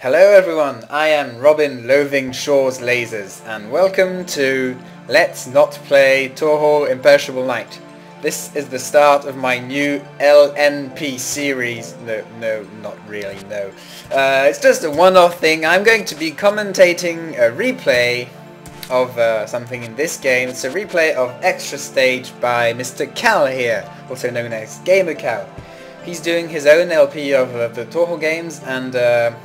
Hello everyone, I am Robin Loathing Shaw's Lasers and welcome to Let's Not Play Toho Imperishable Night. This is the start of my new LNP series. No, not really, no. It's just a one-off thing. I'm going to be commentating a replay of something in this game. It's a replay of Extra Stage by Mr. Cal here, also known as Gamer Cal. He's doing his own LP of the Toho games and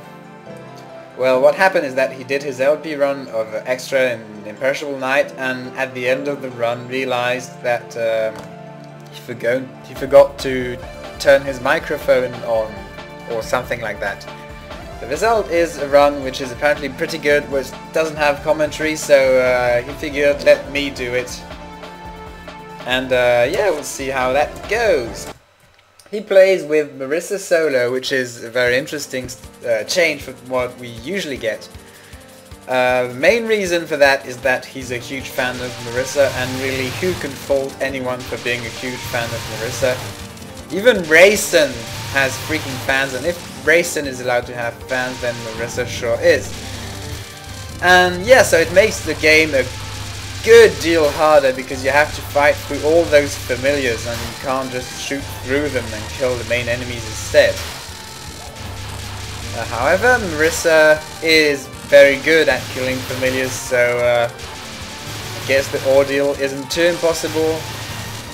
well, what happened is that he did his LP run of Extra in Imperishable Night, and at the end of the run realized that he forgot to turn his microphone on, or something like that. The result is a run which is apparently pretty good, which doesn't have commentary, so he figured let me do it. And yeah, we'll see how that goes. He plays with Marissa solo, which is a very interesting change from what we usually get. The main reason for that is that he's a huge fan of Marissa, and really who can fault anyone for being a huge fan of Marissa? Even Rayson has freaking fans, and if Rayson is allowed to have fans, then Marissa sure is. And yeah, so it makes the game a good deal harder because you have to fight through all those familiars and you can't just shoot through them and kill the main enemies instead. However, Marissa is very good at killing familiars, so I guess the ordeal isn't too impossible.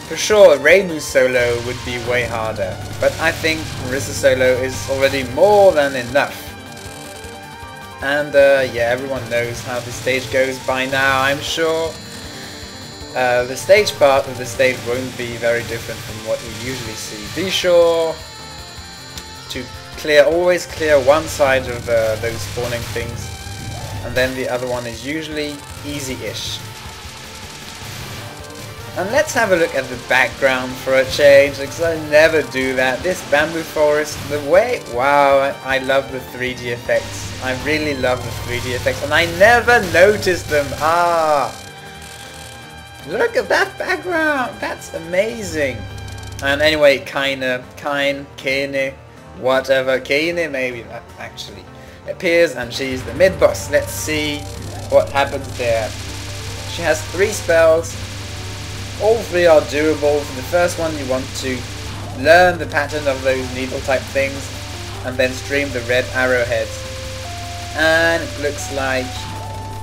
For sure, Reimu solo would be way harder, but I think Marissa solo is already more than enough. And yeah, everyone knows how the stage goes by now, I'm sure. The stage part of the stage won't be very different from what we usually see. Be sure to always clear one side of those spawning things, and then the other one is usually easy-ish. And let's have a look at the background for a change, because I never do that. This bamboo forest, the way... Wow, I love the 3D effects. I really love the 3D effects, and I never noticed them. Look at that background! That's amazing! And anyway, Kine, whatever, Kine maybe that actually appears, and she's the mid-boss. Let's see what happens there. She has 3 spells. All 3 are doable. For the first one you want to learn the pattern of those needle type things and then stream the red arrowheads. And it looks like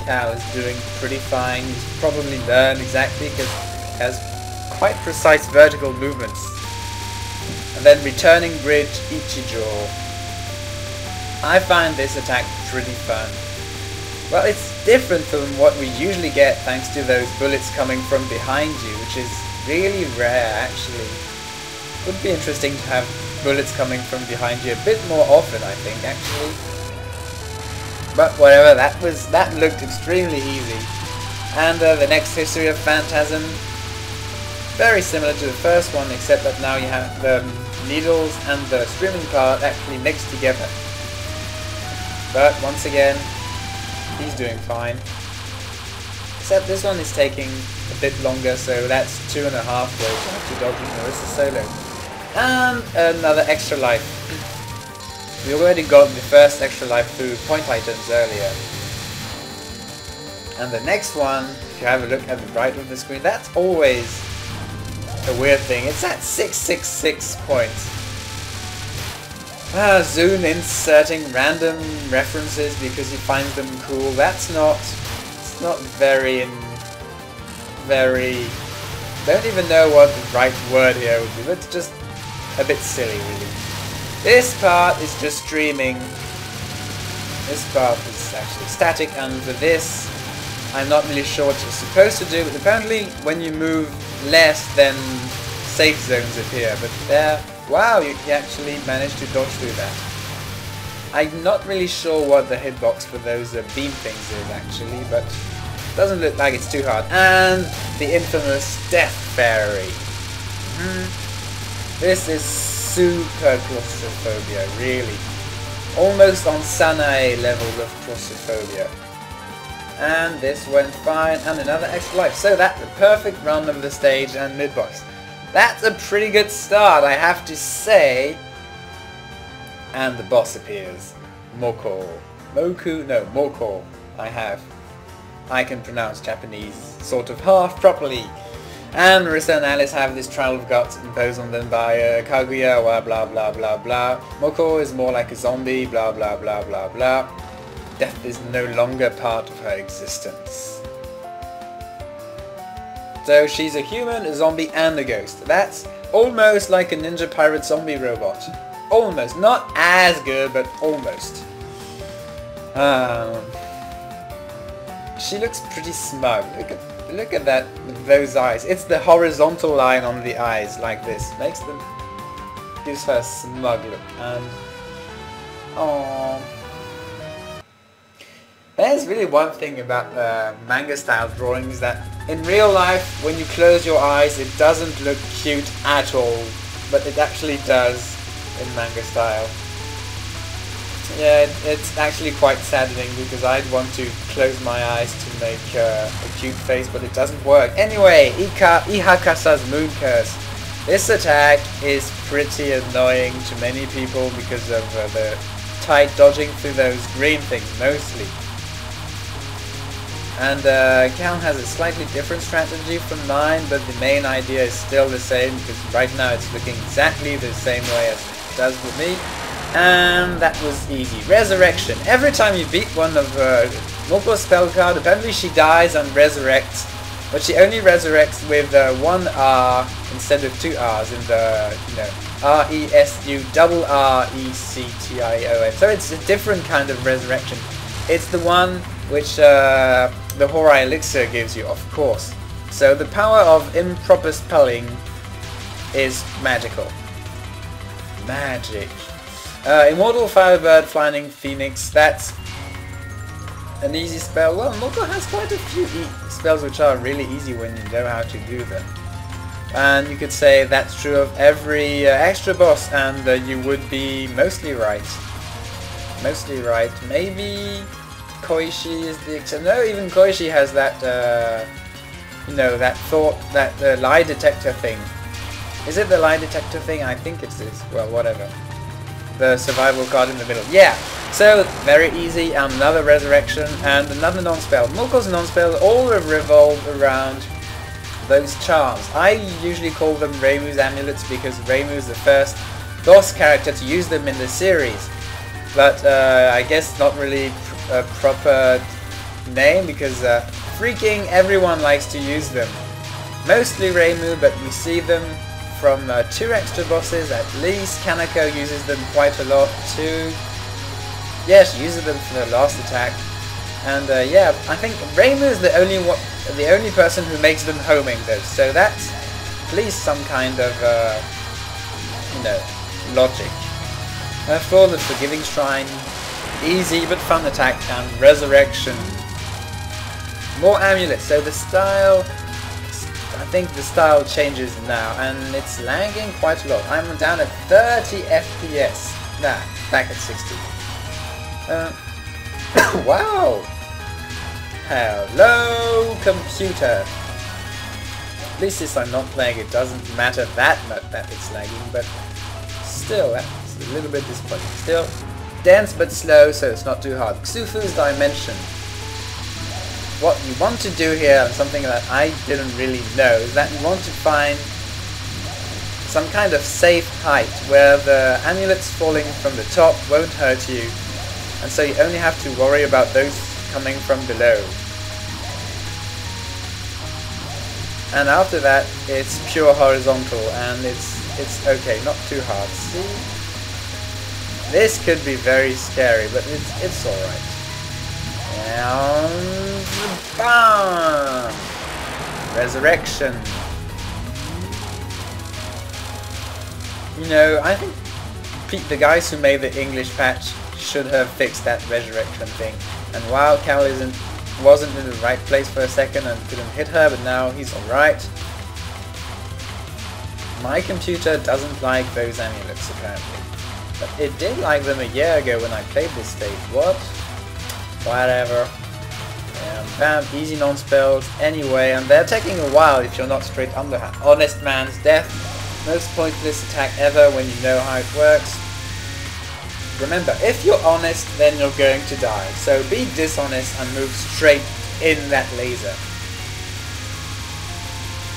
Cal is doing pretty fine. He's probably learned exactly because he has quite precise vertical movements. And then returning bridge Ichijo. I find this attack pretty fun. Well, it's different from what we usually get thanks to those bullets coming from behind you, which is really rare actually. Would be interesting to have bullets coming from behind you a bit more often, I think, actually. But whatever, that looked extremely easy. And the next History of Phantasm, very similar to the first one, except that now you have the needles and the streaming part actually mixed together. But once again, he's doing fine. Except this one is taking a bit longer, so that's 2.5 waves to dodging Marissa solo. And another extra life. We already got the first extra life through point items earlier. And the next one, if you have a look at the right of the screen, that's always a weird thing. It's at 666 points. Zoom inserting random references because he finds them cool. It's not very, don't even know what the right word here would be, but it's just a bit silly really. This part is just streaming. This part is actually static, and for this I'm not really sure what you're supposed to do, but apparently when you move less then safe zones appear, but there, wow, you actually managed to dodge through that. I'm not really sure what the hitbox for those beam things is actually, but it doesn't look like it's too hard. And the infamous Death Fairy. This is super claustrophobia, really. Almost on Sanae level of claustrophobia. And this went fine, and another extra life. So that's the perfect run of the stage and mid-boss. That's a pretty good start, I have to say. And the boss appears. Mokou. Mokou? No, Mokou. I can pronounce Japanese sort of half properly. And Marissa and Alice have this trial of guts imposed on them by Kaguya, blah blah blah blah. Mokou is more like a zombie, blah blah blah blah blah. Death is no longer part of her existence. So she's a human, a zombie and a ghost. That's almost like a ninja pirate zombie robot. Almost. Not as good, but almost. She looks pretty smug. Look at that, those eyes. It's the horizontal line on the eyes, like this. Gives her a smug look. And there's really one thing about manga style drawings that in real life, when you close your eyes, it doesn't look cute at all, but it actually does in manga style. Yeah, it's actually quite saddening because I'd want to close my eyes to make a cute face, but it doesn't work. Anyway, Ihakasa's Moon Curse. This attack is pretty annoying to many people because of the tight dodging through those green things, mostly. And Cal has a slightly different strategy from mine, but the main idea is still the same, because right now it's looking exactly the same way as it does with me. And that was easy. Resurrection. Every time you beat one of Mokou's spell card, apparently she dies and resurrects, but she only resurrects with one R instead of two R's in the, R-E-S-U double R-E-C-T-I-O-N. So it's a different kind of resurrection. It's the one which the Horai Elixir gives you, of course. So the power of improper spelling is magical. Magic. Immortal Firebird Flying Phoenix, that's an easy spell. Well, Mokou has quite a few spells which are really easy when you know how to do them. And you could say that's true of every extra boss, and you would be mostly right. Mostly right. Maybe Koishi is the exception. No, even Koishi has that, that lie detector thing. Is it the lie detector thing? I think it is. Well, whatever. The survival card in the middle. Yeah, so very easy. Another resurrection and another non-spell. Mokou's non-spell all revolve around those charms. I usually call them Reimu's amulets because Reimu is the first boss character to use them in the series. But I guess not really a proper name because freaking everyone likes to use them. Mostly Reimu, but we see them from two extra bosses at least. Kanako uses them quite a lot too. Yeah, she uses them for the last attack. And yeah, I think Reimu is the only person who makes them homing though. So that's at least some kind of logic. For the Forgiving Shrine, easy but fun attack, and Resurrection. More amulets. So the style, I think the style changes now, and it's lagging quite a lot. I'm down at 30 FPS. Nah, back at 60. Wow! Hello, computer! At least since I'm not playing, it doesn't matter that much that it's lagging, but still, that's a little bit disappointing. Still, dense but slow, so it's not too hard. Xufu's Dimension. What you want to do here, and something that I didn't really know, is that you want to find some kind of safe height where the amulets falling from the top won't hurt you, and so you only have to worry about those coming from below. And after that, it's pure horizontal, and it's okay, not too hard. See? This could be very scary, but it's alright. And bam! Resurrection. I think the guys who made the English patch should have fixed that resurrection thing. And while Cal wasn't in the right place for a second and couldn't hit her, but now he's alright. My computer doesn't like those amulets apparently. But it did like them a year ago when I played this stage. What? Whatever. Bam, easy non-spells anyway, and they're taking a while if you're not straight underhand. Honest Man's Death. Most pointless attack ever when you know how it works. Remember, if you're honest, then you're going to die. So be dishonest and move straight in that laser.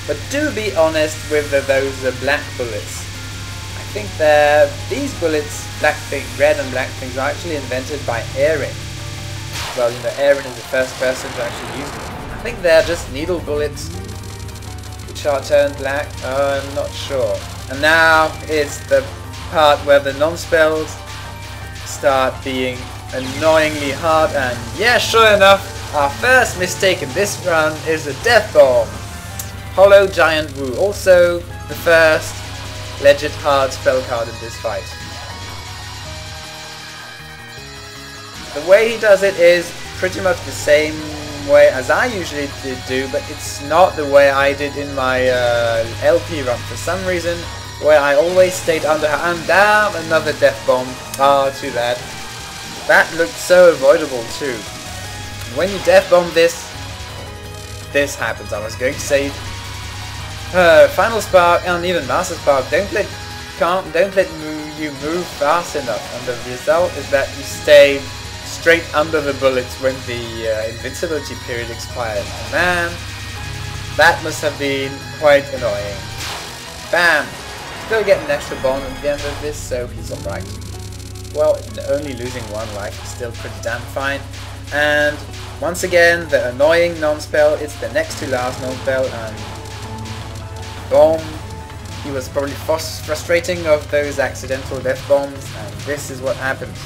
But do be honest with those black bullets. I think these bullets, red and black things, are actually invented by Aaron. Well, you know, Aaron is the first person to actually use them. I think they're just needle bullets which are turned black. I'm not sure. And now it's the part where the non-spells start being annoyingly hard, and yeah, sure enough, our first mistake in this run is a death bomb. Hollow Giant Wu, also the first legit hard spell card in this fight. The way he does it is pretty much the same way as I usually do, but it's not the way I did in my LP run. For some reason, where I always stayed under her, and down another death bomb. Too bad. That looked so avoidable too. When you death bomb this happens. I was going to say Final Spark and even Master Spark don't let you move fast enough, and the result is that you stay straight under the bullets when the invincibility period expires. And man, that must have been quite annoying. Bam! Still get an extra bomb at the end of this, so he's alright. Well, only losing one life is still pretty damn fine. And once again, the annoying non-spell, it's the next to last non-spell, and bomb. He was probably frustrating of those accidental death bombs, and this is what happens.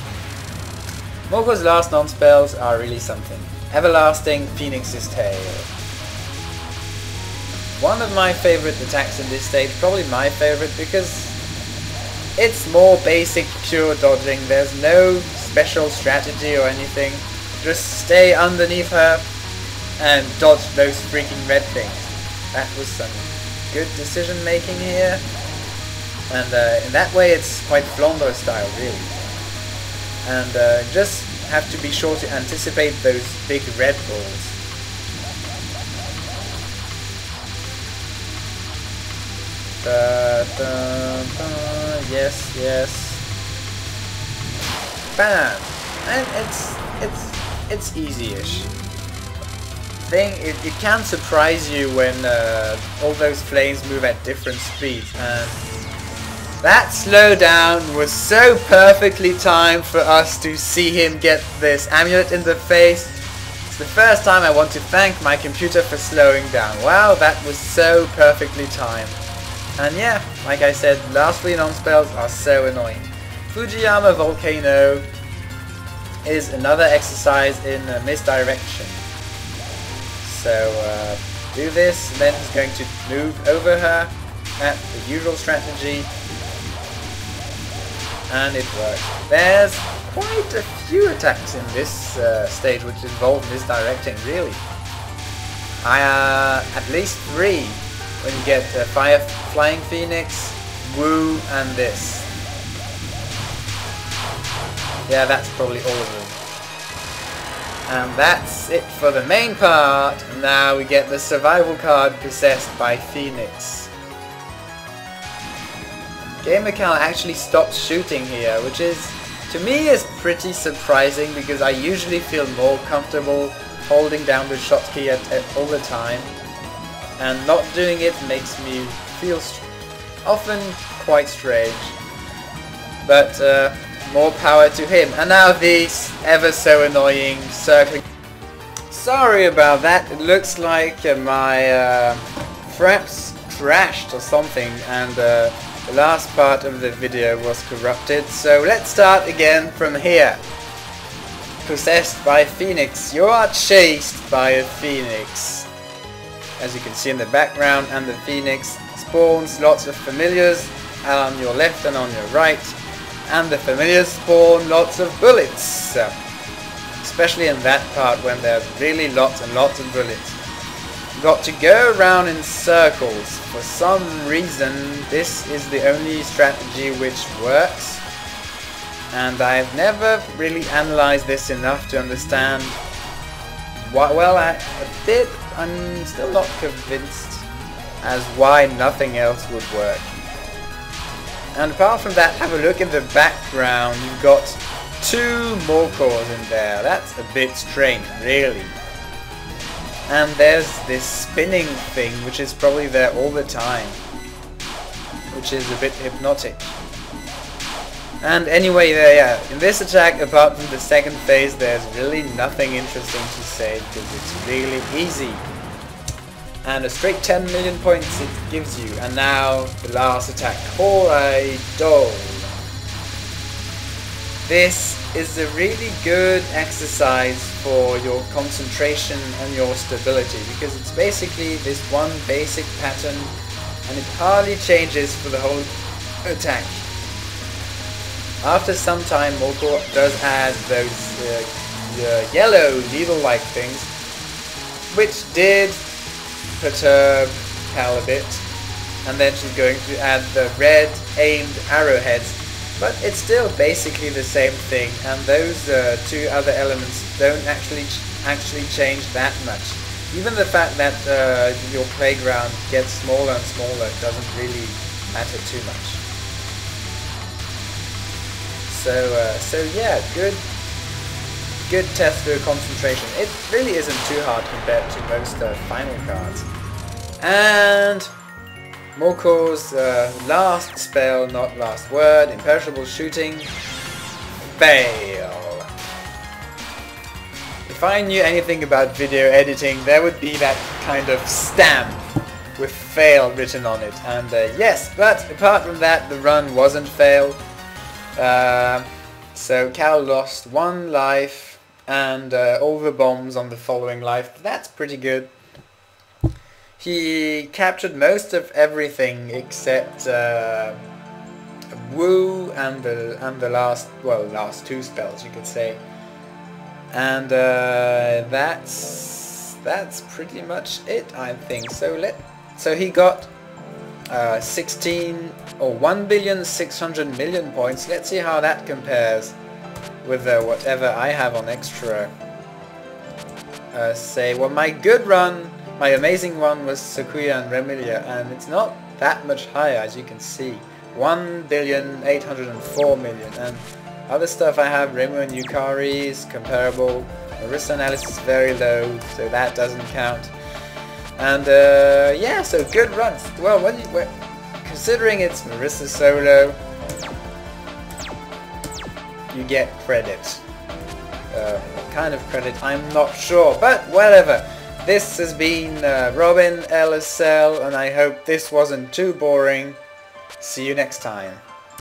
Mokou's last non-spells are really something. Everlasting Phoenix's Tail. One of my favorite attacks in this stage, probably my favorite, because it's more basic pure dodging. There's no special strategy or anything. Just stay underneath her and dodge those freaking red things. That was some good decision making here, and in that way it's quite Flandre style really. And just have to be sure to anticipate those big red balls. Yes, yes. Bam! And it's easy-ish. It can surprise you when all those flames move at different speeds, and that slowdown was so perfectly timed for us to see him get this amulet in the face. It's the first time I want to thank my computer for slowing down. Wow, that was so perfectly timed. And yeah, like I said, last three non-spells are so annoying. Fujiyama Volcano is another exercise in misdirection. So do this, and then he's going to move over her at the usual strategy, and it works. There's quite a few attacks in this stage which involve misdirecting, really. At least 3 when you get Flying Phoenix, Wu, and this. Yeah, that's probably all of them. And that's it for the main part. Now we get the survival card possessed by Phoenix. Game account actually stops shooting here, which is, to me, is pretty surprising because I usually feel more comfortable holding down the shot key all the time, and not doing it makes me feel often quite strange. But more power to him. And now these ever so annoying circling. Sorry about that, it looks like my fraps crashed or something, and the last part of the video was corrupted. So let's start again from here. Possessed by Phoenix. You are chased by a Phoenix, as you can see in the background, and the Phoenix spawns lots of familiars on your left and on your right. And the familiars spawn lots of bullets, especially in that part when there's really lots and lots of bullets. You've got to go around in circles. For some reason this is the only strategy which works, and I've never really analyzed this enough to understand why. Well, I'm still not convinced as why nothing else would work. And apart from that, have a look in the background. You've got 2 Mokous in there. That's a bit strange, really. And there's this spinning thing, which is probably there all the time, which is a bit hypnotic. And anyway, yeah, in this attack, apart from the second phase, there's really nothing interesting to say, because it's really easy. And a straight 10 million points it gives you. And now the last attack, Horai-Do. This is a really good exercise for your concentration and your stability, because it's basically this one basic pattern and it hardly changes for the whole attack. After some time, Mokou does add those yellow needle-like things, which did perturb Cal a bit, and then she's going to add the red aimed arrowheads, but it's still basically the same thing, and those 2 other elements don't actually change that much. Even the fact that your playground gets smaller and smaller doesn't really matter too much. So yeah, good test for concentration. It really isn't too hard compared to most final cards. And Mokou's last spell, not last word, Imperishable Shooting, fail. If I knew anything about video editing, there would be that kind of stamp with fail written on it. And yes, but apart from that, the run wasn't fail. So Cal lost 1 life and all the bombs on the following life. That's pretty good. He captured most of everything except Woo and the last 2 spells, you could say. And that's pretty much it, I think. So he got 16 or 1,600,000,000 points. Let's see how that compares with whatever I have on extra. Well, my good run, my amazing one was Sakuya and Remilia, and it's not that much higher, as you can see. 1,804,000,000, and other stuff I have, Remu and Yukari is comparable. Marissa and Alice is very low, so that doesn't count. And yeah, so good runs. Well, considering it's Marissa solo, you get credit. What kind of credit? I'm not sure, but whatever. This has been Robin LSL, and I hope this wasn't too boring. See you next time.